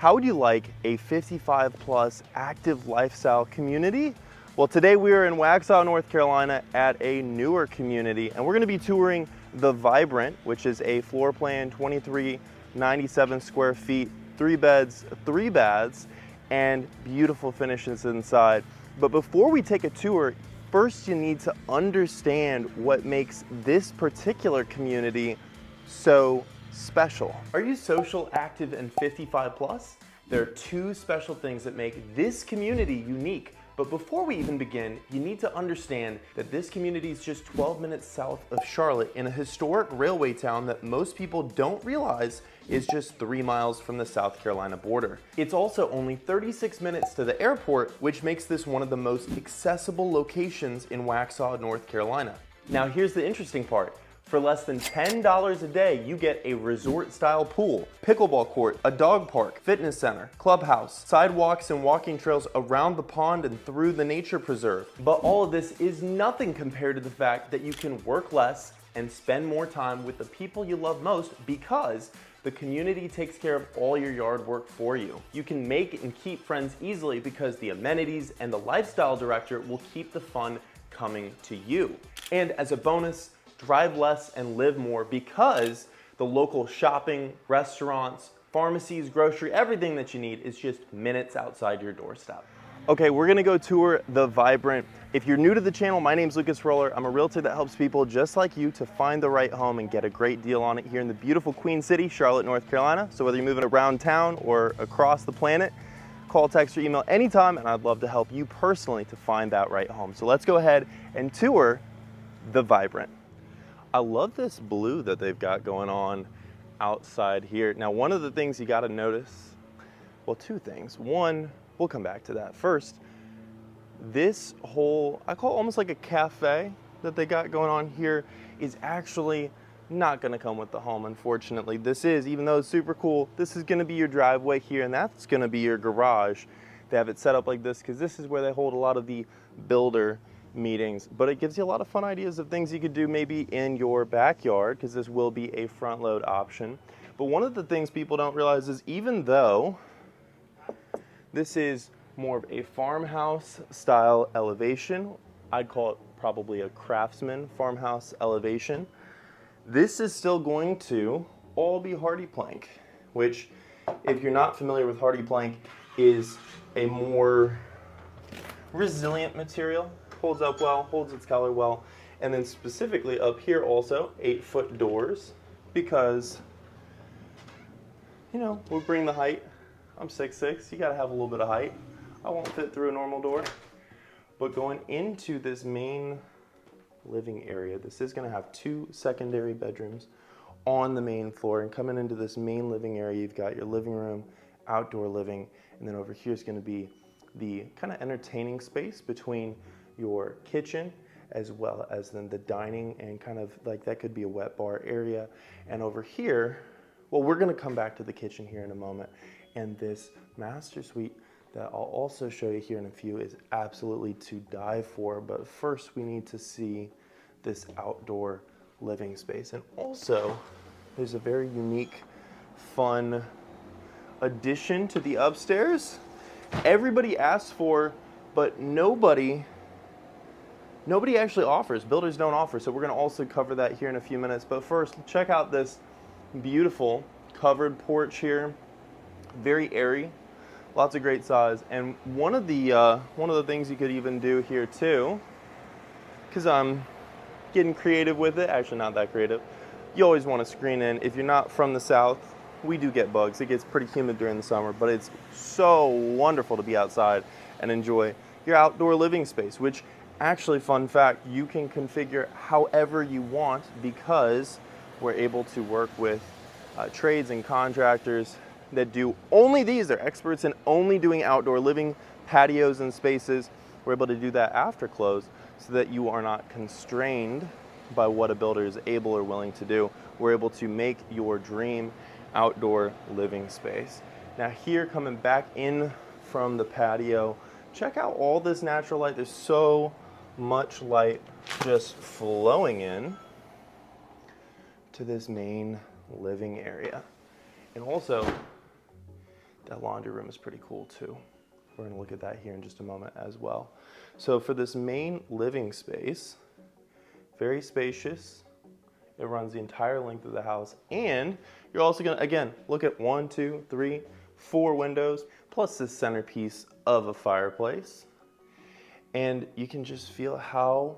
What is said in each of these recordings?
How would you like a 55 plus active lifestyle community? Well, today we are in Waxhaw, North Carolina at a newer community, and we're gonna be touring The Vibrant, which is a floor plan 2397 square feet, 3 beds, 3 baths, and beautiful finishes inside. But before we take a tour, first you need to understand what makes this particular community so special. Are you social, active, and 55 plus? There are 2 special things that make this community unique. But before we even begin, you need to understand that this community is just 12 minutes south of Charlotte in a historic railway town that most people don't realize is just 3 miles from the South Carolina border. It's also only 36 minutes to the airport, which makes this one of the most accessible locations in Waxhaw, North Carolina. Now here's the interesting part. For less than $10 a day, you get a resort-style pool, pickleball court, a dog park, fitness center, clubhouse, sidewalks and walking trails around the pond and through the nature preserve. But all of this is nothing compared to the fact that you can work less and spend more time with the people you love most because the community takes care of all your yard work for you. You can make and keep friends easily because the amenities and the lifestyle director will keep the fun coming to you. And as a bonus, drive less and live more because the local shopping, restaurants, pharmacies, grocery, everything that you need is just minutes outside your doorstep. Okay, we're gonna go tour The Vibrant. If you're new to the channel, my name's Lucas Roller. I'm a realtor that helps people just like you to find the right home and get a great deal on it here in the beautiful Queen City, Charlotte, North Carolina. So whether you're moving around town or across the planet, call, text, or email anytime, and I'd love to help you personally to find that right home. So let's go ahead and tour The Vibrant. I love this blue that they've got going on outside here. Now, one of the things you got to notice, well, 2 things. One, we'll come back to that. First, this whole, I call it almost like a cafe that they got going on here is actually not going to come with the home, unfortunately. This is, even though it's super cool, this is going to be your driveway here, and that's going to be your garage. They have it set up like this because this is where they hold a lot of the builder meetings, but it gives you a lot of fun ideas of things you could do maybe in your backyard because this will be a front load option. But one of the things people don't realize is even though this is more of a farmhouse style elevation, I'd call it probably a craftsman farmhouse elevation, this is still going to all be hardy plank, which if you're not familiar with hardy plank is a more resilient material. Holds up well, holds its color well, and then specifically up here also 8-foot doors because, you know, we'll bring the height. I'm 6'6", you gotta have a little bit of height. I won't fit through a normal door. But going into this main living area, this is gonna have 2 secondary bedrooms on the main floor, and coming into this main living area, you've got your living room, outdoor living, and then over here is gonna be the kind of entertaining space between your kitchen as well as then the dining and kind of like that could be a wet bar area. And over here, well, we're gonna come back to the kitchen here in a moment. And this master suite that I'll also show you here in a few is absolutely to die for. But first we need to see this outdoor living space. And also there's a very unique, fun addition to the upstairs. Everybody asks for, but nobody actually offers. Builders don't offer, so we're going to also cover that here in a few minutes. But first, check out this beautiful covered porch here. Very airy, lots of great size. And one of the things you could even do here too, because I'm getting creative with it, actually not that creative, you always want to screen in. If you're not from the South, we do get bugs. It gets pretty humid during the summer, but it's so wonderful to be outside and enjoy your outdoor living space, which actually, fun fact, you can configure however you want because we're able to work with trades and contractors that do only these. They're experts in only doing outdoor living, patios and spaces. We're able to do that after close so that you are not constrained by what a builder is able or willing to do. We're able to make your dream outdoor living space. Now here, coming back in from the patio, check out all this natural light. There's so much light just flowing in to this main living area. And also, That laundry room is pretty cool too. We're gonna look at that here in just a moment as well. So for this main living space, very spacious. It runs the entire length of the house. And you're also gonna, again, look at 1, 2, 3, 4 windows, plus this centerpiece of a fireplace. And you can just feel how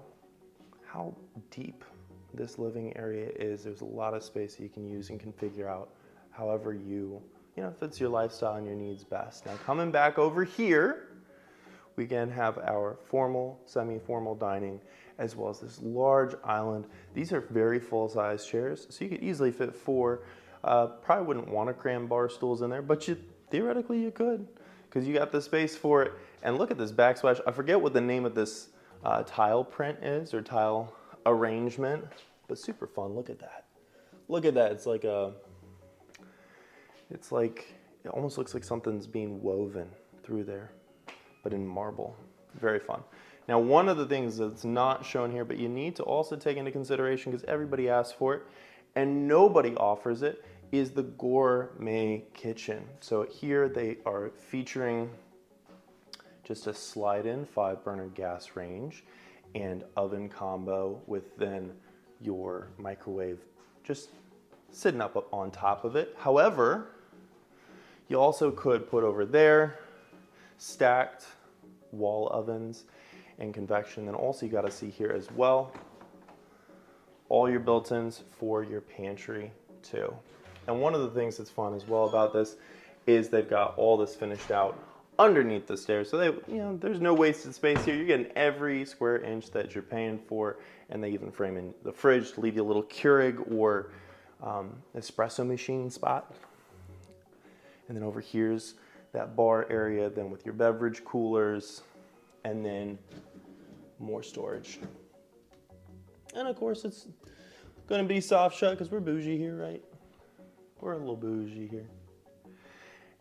deep this living area is. There's a lot of space that you can use and configure out however fits your lifestyle and your needs best. Now coming back over here, we can have our formal, semi-formal dining, as well as this large island. These are very full-size chairs, so you could easily fit 4. Probably wouldn't want to cram bar stools in there, but theoretically you could, because you got the space for it. And look at this backsplash. I forget what the name of this tile print is, or tile arrangement, but super fun. Look at that. Look at that. It almost looks like something's being woven through there, but in marble. Very fun. Now, one of the things that's not shown here, but you need to also take into consideration, because everybody asks for it and nobody offers it, is the gourmet kitchen. So here they are featuring just a slide-in 5-burner gas range and oven combo with then your microwave just sitting up on top of it. However, you also could put over there stacked wall ovens and convection. And also you got to see here as well, all your built-ins for your pantry too. And one of the things that's fun as well about this is they've got all this finished out underneath the stairs. So there's no wasted space here. You're getting every square inch that you're paying for, and they even frame in the fridge to leave you a little Keurig or espresso machine spot. And then over here's that bar area, then with your beverage coolers, and then more storage. And of course it's gonna be soft shut because we're bougie here, right? We're a little bougie here.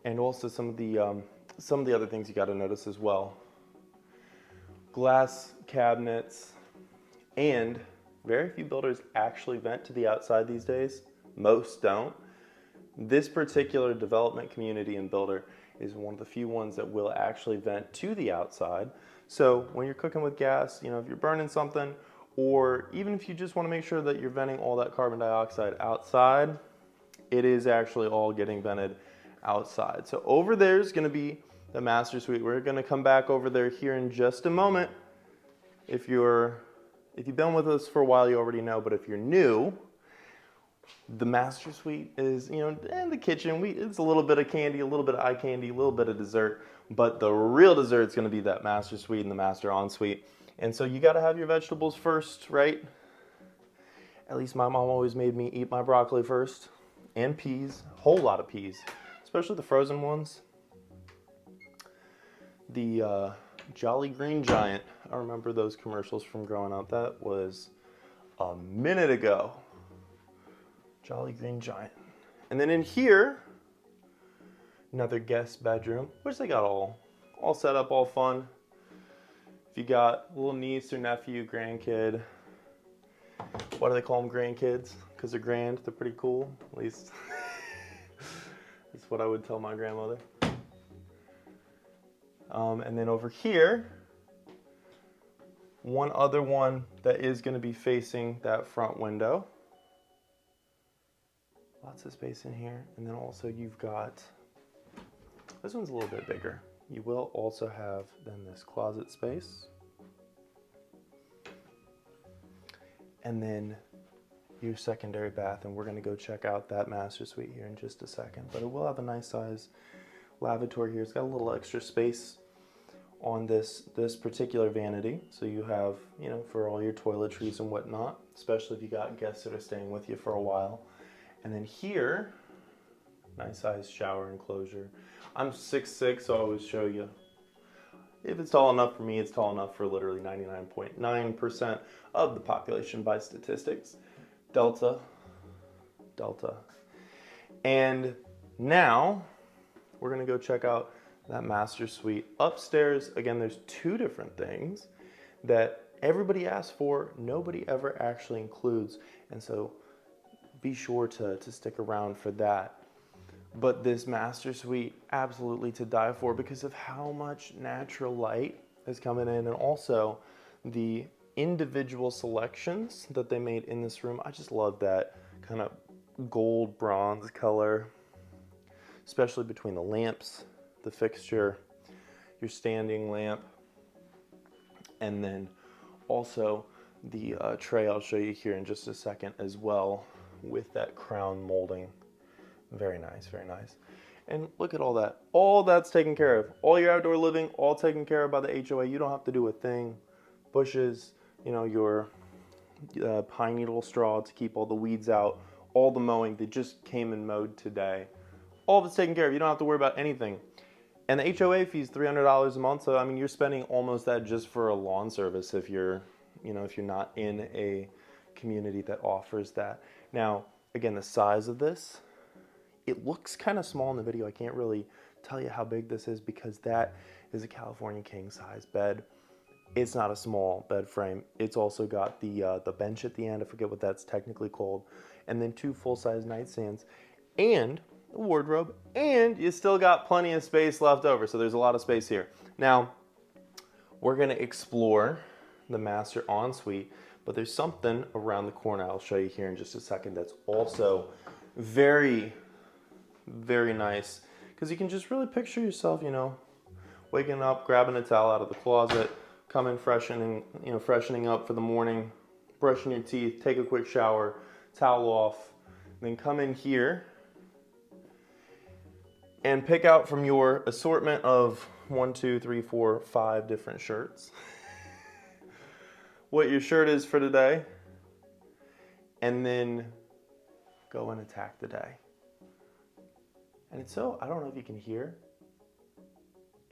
And also some of the other things you gotta notice as well. Glass cabinets, and very few builders actually vent to the outside these days. Most don't. This particular development community and builder is one of the few ones that will actually vent to the outside. So when you're cooking with gas, if you're burning something, or even if you just want to make sure that you're venting all that carbon dioxide outside, it is actually all getting vented outside. So over there is going to be the master suite. We're going to come back over there here in just a moment. If you've been with us for a while, you already know, but if you're new, the master suite is, and the kitchen, it's a little bit of candy, a little bit of eye candy, a little bit of dessert, but the real dessert is going to be that master suite and the master ensuite. And so you got to have your vegetables first, right? At least my mom always made me eat my broccoli first, and peas, a whole lot of peas, especially the frozen ones. The Jolly Green Giant, I remember those commercials from growing up. That was a minute ago. Jolly Green Giant. And then in here, another guest bedroom, which they got all set up, all fun. If you got a little niece or nephew, grandkid, why do they call them grandkids? Because they're grand, they're pretty cool, at least. That's what I would tell my grandmother. And then over here, one other one that is going to be facing that front window. Lots of space in here. And then also you've got, this one's a little bit bigger. You will also have then this closet space. And then your secondary bath, and we're gonna go check out that master suite here in just a second. But it will have a nice size lavatory here. It's got a little extra space on this particular vanity. So you have, for all your toiletries and whatnot, especially if you got guests that are staying with you for a while. And then here, nice size shower enclosure. I'm 6'6", so I always show you. If it's tall enough for me, it's tall enough for literally 99.9% of the population by statistics. Delta. And now, we're gonna go check out that master suite. Upstairs, again, there's 2 different things that everybody asks for, nobody ever actually includes. And so be sure to stick around for that. But this master suite, absolutely to die for because of how much natural light is coming in, and also the individual selections that they made in this room. I just love that kind of gold bronze color, especially between the lamps, the fixture, your standing lamp, and then also the tray I'll show you here in just a second as well, with that crown molding. Very nice, very nice. And look at all that. All that's taken care of. All your outdoor living, all taken care of by the HOA. You don't have to do a thing. Bushes, you know, your pine needle straw to keep all the weeds out. All the mowing, they just came and mowed today. All of it's taken care of. You don't have to worry about anything. And the HOA fee is $300 a month. So, I mean, you're spending almost that just for a lawn service if you're, you know, if you're not in a community that offers that. Now, again, the size of this, it looks kind of small in the video. I can't really tell you how big this is because that is a California king size bed. It's not a small bed frame. It's also got the bench at the end. I forget what that's technically called. And then 2 full-size nightstands and a wardrobe. And you still got plenty of space left over. So there's a lot of space here. Now, we're going to explore the master ensuite. But there's something around the corner I'll show you here in just a second that's also very, very nice, because you can just really picture yourself, you know, waking up, grabbing a towel out of the closet, coming freshening up for the morning, brushing your teeth, take a quick shower, towel off, then come in here and pick out from your assortment of 1, 2, 3, 4, 5 different shirts what your shirt is for today, and then go and attack the day. And it's so, I don't know if you can hear,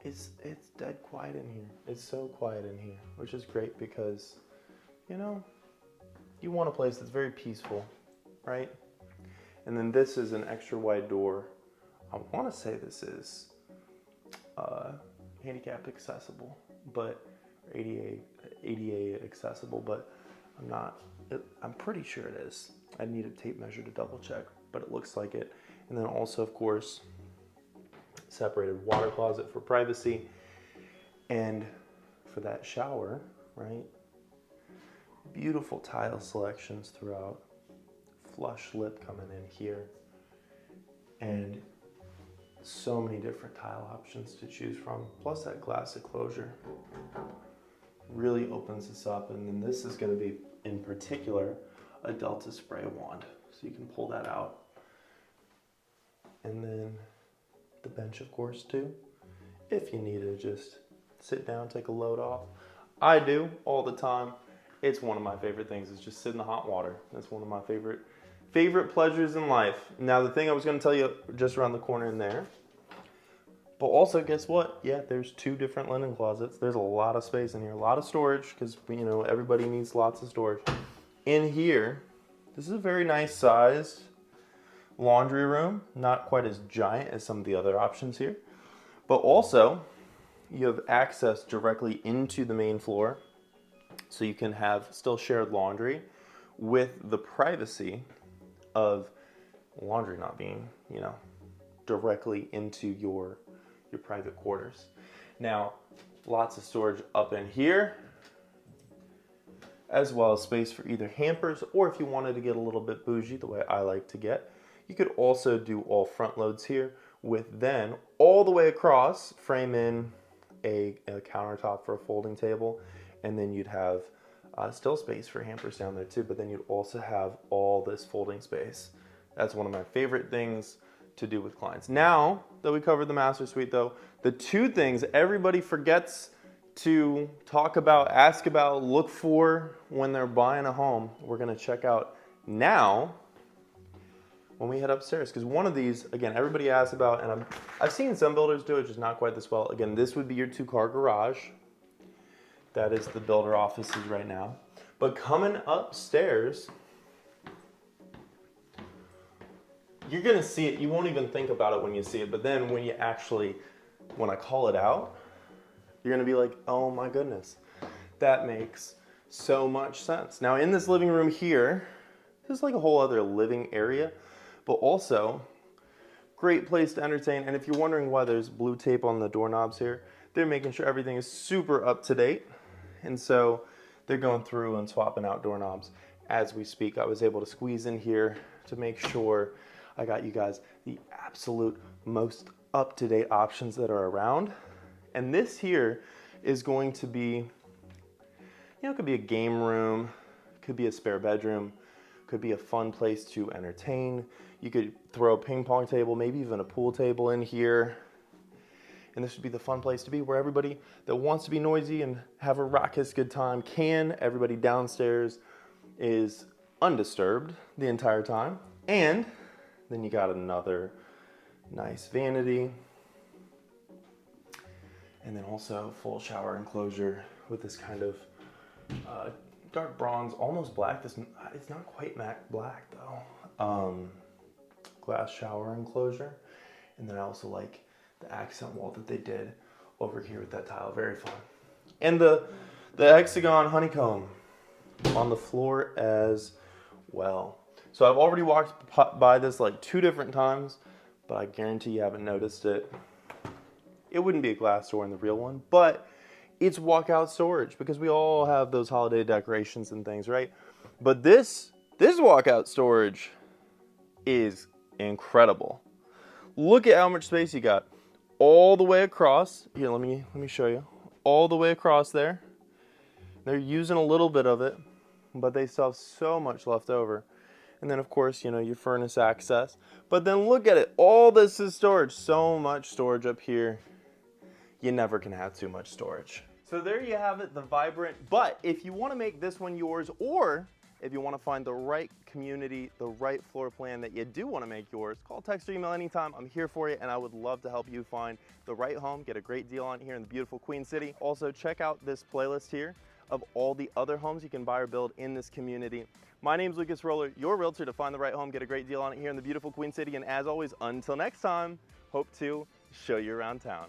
it's dead quiet in here. It's so quiet in here, which is great because, you know, you want a place that's very peaceful, right? And then this is an extra wide door. I want to say this is handicapped accessible, but ADA accessible, but I'm pretty sure it is. I need a tape measure to double check, but it looks like it. And then also, of course, separated water closet for privacy. And for that shower, right? Beautiful tile selections throughout. Flush lip coming in here. And so many different tile options to choose from. Plus that glass enclosure really opens this up. And then this is going to be, in particular, a Delta spray wand. So you can pull that out. And then the bench, of course, too. If you need to just sit down, take a load off. I do all the time. It's one of my favorite things is just sit in the hot water. That's one of my favorite pleasures in life. Now, the thing I was going to tell you just around the corner in there. But also, guess what? Yeah, there's 2 different linen closets. There's a lot of space in here, a lot of storage because, you know, everybody needs lots of storage. In here, this is a very nice sized laundry room, not quite as giant as some of the other options here, but also you have access directly into the main floor, so you can have still shared laundry with the privacy of laundry not being, you know, directly into your private quarters. Now, lots of storage up in here, as well as space for either hampers, or if you wanted to get a little bit bougie, the way I like to get, you could also do all front loads here with then all the way across, frame in a countertop for a folding table, and then you'd have still space for hampers down there too, but then you'd also have all this folding space. That's one of my favorite things to do with clients. Now that we covered the master suite though, the 2 things everybody forgets to talk about, ask about, look for when they're buying a home, we're gonna check out now when we head upstairs, because one of these, again, everybody asks about, and I've seen some builders do it, just not quite this well. Again, this would be your 2-car garage. That is the builder offices right now. But coming upstairs, you're gonna see it. You won't even think about it when you see it, but then when I call it out, you're gonna be like, oh my goodness, that makes so much sense. Now in this living room here, this is like a whole other living area, but also Great place to entertain. And if you're wondering why there's blue tape on the doorknobs here, they're making sure everything is super up to date. And so they're going through and swapping out doorknobs as we speak. I was able to squeeze in here to make sure I got you guys the absolute most up-to-date options that are around. And this here is going to be, you know, it could be a game room, could be a spare bedroom, could be a fun place to entertain. You could throw a ping pong table, maybe even a pool table in here. And this would be the fun place to be, where everybody that wants to be noisy and have a raucous good time can. Everybody downstairs is undisturbed the entire time. And then you got another nice vanity. And then also full shower enclosure with this kind of dark bronze, almost black. It's not quite matte black though. Glass shower enclosure. And then I also like the accent wall that they did over here with that tile. Very fun. And the hexagon honeycomb on the floor as well. So I've already walked by this like 2 different times, but I guarantee you haven't noticed it. It wouldn't be a glass door in the real one, but it's walkout storage because we all have those holiday decorations and things, right? But this walkout storage is incredible. Look at how much space you got. All the way across. Here, let me show you. All the way across there. They're using a little bit of it, but they still have so much left over. And then of course, you know, your furnace access. But then look at it. All this is storage. So much storage up here. You never can have too much storage. So there you have it, the Vibrant. But if you want to make this one yours, or if you want to find the right community, the right floor plan that you do want to make yours, call, text, or email anytime. I'm here for you, and I would love to help you find the right home, get a great deal on it here in the beautiful Queen City. Also, check out this playlist here of all the other homes you can buy or build in this community. My name's Lucas Roller, your realtor to find the right home, get a great deal on it here in the beautiful Queen City. And as always, until next time, hope to show you around town.